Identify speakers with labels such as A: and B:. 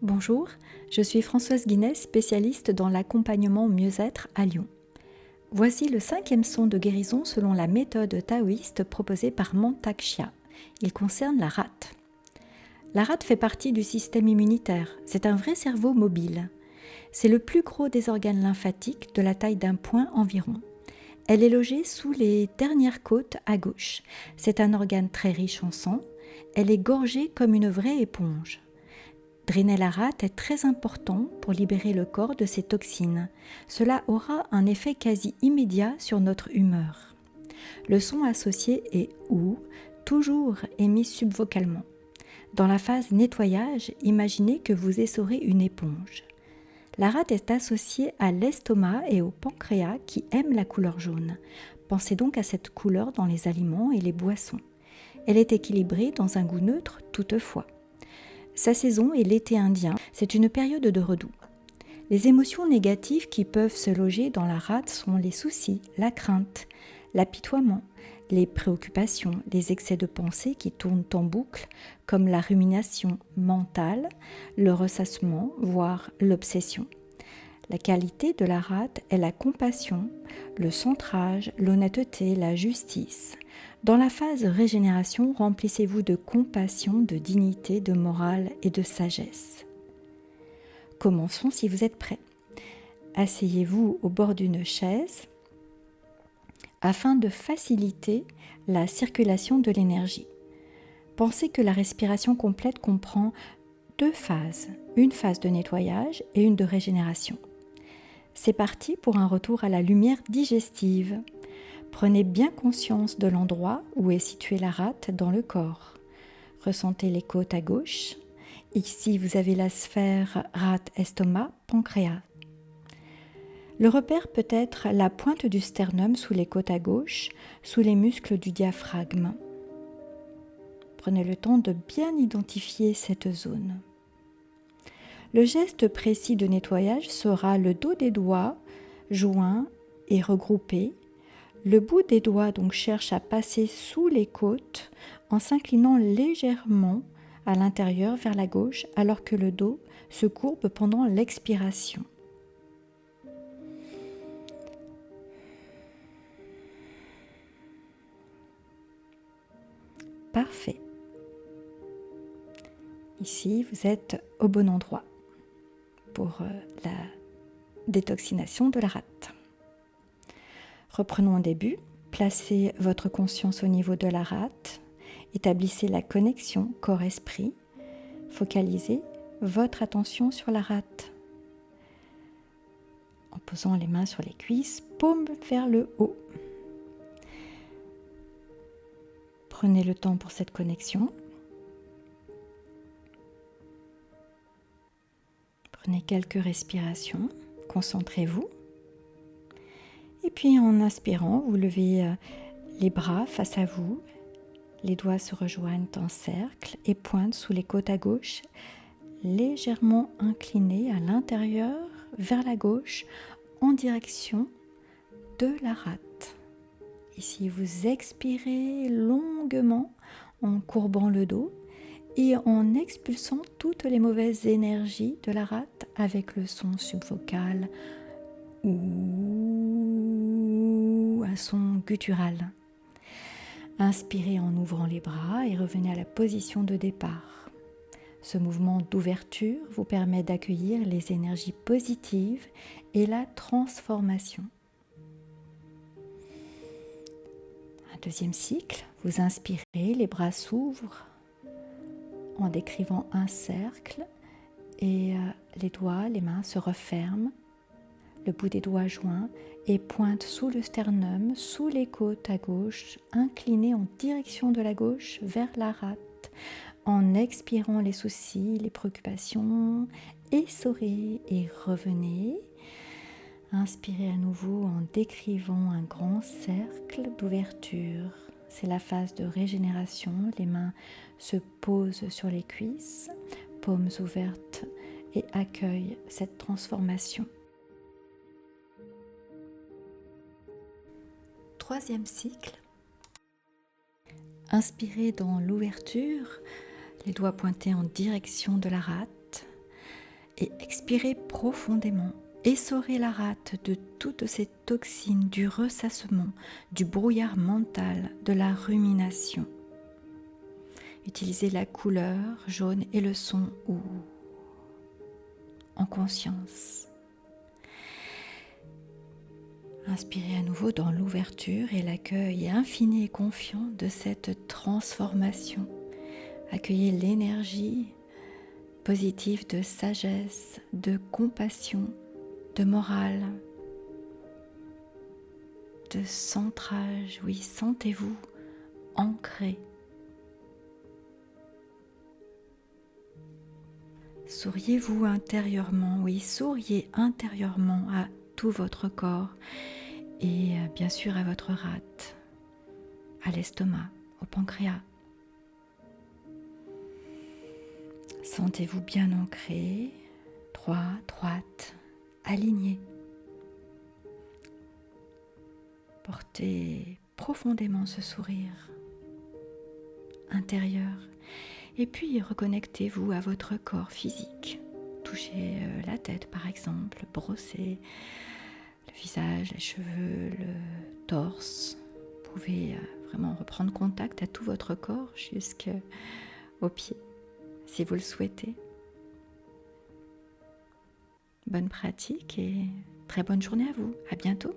A: Bonjour, je suis Françoise Guinness, spécialiste dans l'accompagnement au mieux-être à Lyon. Voici le 5e son de guérison selon la méthode taoïste proposée par Mantak Chia. Il concerne la rate. La rate fait partie du système immunitaire. C'est un vrai cerveau mobile. C'est le plus gros des organes lymphatiques de la taille d'un poing environ. Elle est logée sous les dernières côtes à gauche. C'est un organe très riche en sang. Elle est gorgée comme une vraie éponge. Drainer la rate est très important pour libérer le corps de ses toxines. Cela aura un effet quasi immédiat sur notre humeur. Le son associé est OU, toujours émis subvocalement. Dans la phase nettoyage, imaginez que vous essorez une éponge. La rate est associée à l'estomac et au pancréas qui aiment la couleur jaune. Pensez donc à cette couleur dans les aliments et les boissons. Elle est équilibrée dans un goût neutre toutefois. Sa saison est l'été indien, c'est une période de redoux. Les émotions négatives qui peuvent se loger dans la rate sont les soucis, la crainte, l'apitoiement, les préoccupations, les excès de pensée qui tournent en boucle, comme la rumination mentale, le ressassement, voire l'obsession. La qualité de la rate est la compassion, le centrage, l'honnêteté, la justice. Dans la phase régénération, remplissez-vous de compassion, de dignité, de morale et de sagesse. Commençons si vous êtes prêts. Asseyez-vous au bord d'une chaise afin de faciliter la circulation de l'énergie. Pensez que la respiration complète comprend 2 phases, une phase de nettoyage et une de régénération. C'est parti pour un retour à la lumière digestive. Prenez bien conscience de l'endroit où est située la rate dans le corps. Ressentez les côtes à gauche. Ici, vous avez la sphère rate-estomac-pancréas. Le repère peut être la pointe du sternum sous les côtes à gauche, sous les muscles du diaphragme. Prenez le temps de bien identifier cette zone. Le geste précis de nettoyage sera le dos des doigts joints et regroupés. Le bout des doigts donc cherche à passer sous les côtes en s'inclinant légèrement à l'intérieur vers la gauche alors que le dos se courbe pendant l'expiration. Parfait. Ici, vous êtes au bon endroit pour la détoxination de la rate. Reprenons au début. Placez votre conscience au niveau de la rate. Établissez la connexion corps-esprit. Focalisez votre attention sur la rate. En posant les mains sur les cuisses, paume vers le haut. Prenez le temps pour cette connexion. Prenez quelques respirations. Concentrez-vous. Et puis en inspirant, vous levez les bras face à vous. Les doigts se rejoignent en cercle et pointent sous les côtes à gauche, légèrement inclinés à l'intérieur, vers la gauche, en direction de la rate. Ici, vous expirez longuement en courbant le dos et en expulsant toutes les mauvaises énergies de la rate avec le son subvocal ou un son guttural. Inspirez en ouvrant les bras et revenez à la position de départ. Ce mouvement d'ouverture vous permet d'accueillir les énergies positives et la transformation. Un deuxième cycle, vous inspirez, les bras s'ouvrent en décrivant un cercle et les doigts, les mains se referment. Le bout des doigts joints et pointe sous le sternum, sous les côtes à gauche, incliné en direction de la gauche vers la rate. En expirant les soucis, les préoccupations, essorez et revenez. Inspirez à nouveau en décrivant un grand cercle d'ouverture. C'est la phase de régénération. Les mains se posent sur les cuisses, paumes ouvertes et accueillent cette transformation. Troisième cycle. Inspirez dans l'ouverture, les doigts pointés en direction de la rate. et expirez profondément. Essorez la rate de toutes ces toxines, du ressassement, du brouillard mental, de la rumination. Utilisez la couleur jaune et le son OU en conscience. Inspirez à nouveau dans l'ouverture et l'accueil infini et confiant de cette transformation. Accueillez l'énergie positive de sagesse, de compassion, de morale, de centrage. Oui, sentez-vous ancré. Souriez-vous intérieurement, oui, souriez intérieurement à tout votre corps et bien sûr à votre rate, à l'estomac, au pancréas. Sentez-vous bien ancré, droit, droite, aligné. Portez profondément ce sourire intérieur et puis reconnectez-vous à votre corps physique. Touchez la tête par exemple, brossez le visage, les cheveux, le torse. Vous pouvez vraiment reprendre contact à tout votre corps jusqu'aux pieds si vous le souhaitez. Bonne pratique et très bonne journée à vous. À bientôt.